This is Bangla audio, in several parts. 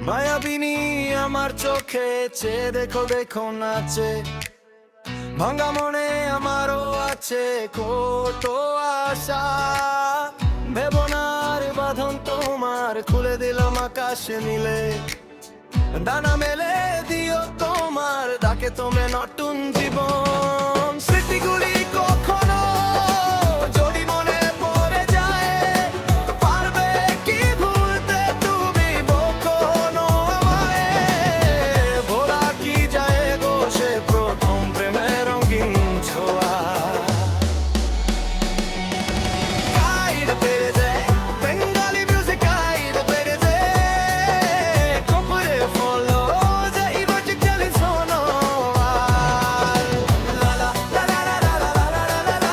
মায়াবিনী আমার চোখে চেয়ে দেখো দেখো নাচে, ভাঙা মনে আমারও আছে কত আশা। ভেবনার বাঁধন তোমার খুলে দিলাম আকাশ নীলে, ডানা মেলে দিও তোমার ডাকে তোমে নতুন জীবন। স্মৃতিগুলি কখনো যদি মনে পড়ে যায়, পারবে কি ভুলতে তুমি কখনো আমায়? ভোলা কি যায় গো সে প্রথম প্রেমের রঙিন ছোঁয়া। গাইড পেয়ে যায় বেঙ্গালি মিউজিক, গাইড পেয়ে যায় কপরে ফলো যাই বাজে চলে শোনো। লা লা লা লা লা লা লা লা লা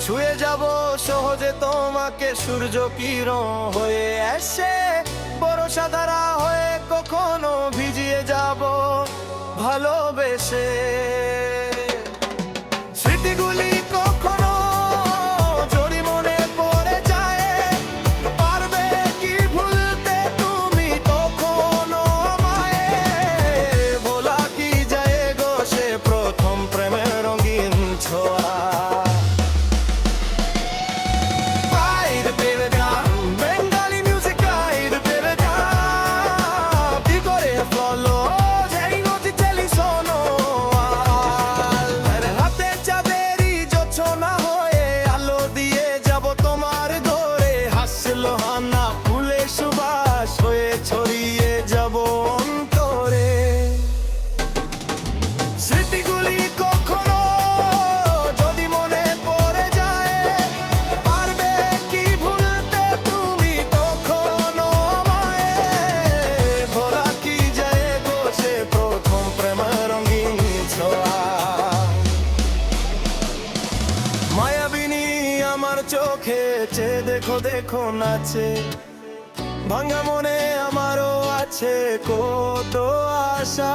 ছুঁয়ে যাব সহজে তোমাকে সূর্য কিরণ হয়ে এসে, বর্ষা ধারা হয়ে কখনো ভিজিয়ে যাব ভালোবেসে। স্মৃতিগুলি কখনো যদি মনে পড়ে যায়, পারবে কি ভুলতে তুমি কখনো আমায়? ভোলা কি যায় গো সে প্রথম প্রেমের রঙিন ছোঁয়া। বেঙ্গালি মিউজিক গাইড পেয়ে যায় কি করে ফলো যাই নদী চলি শোনো। হাতে চাঁদেরই জোছনা হয়ে আলো দিয়ে যাব তোমার ঘরে, হাসলো হানা ফুলে সুবাস হয়ে ছড়িয়ে যাব অন্তরে। স্মৃতিগুলি কখনো যদি মনে পড়ে যায়, পারবে কি ভুলতে তুমি কখনো আমায়? ভোলা কি যায় গো সে প্রথম প্রেমের রঙিন ছোঁয়া। মায়াবিনী আমার চোখে চেয়ে দেখো দেখো নাচে, ভাঙা মনে আমারও আছে কত আশা।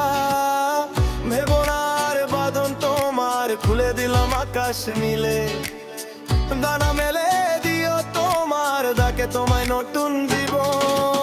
ভেবনার বাঁধন তোমার খুলে দিলাম আকাশ নীলে, দানা মেলে দিও তোমার ডাকে তোমায় নতুন জীবন।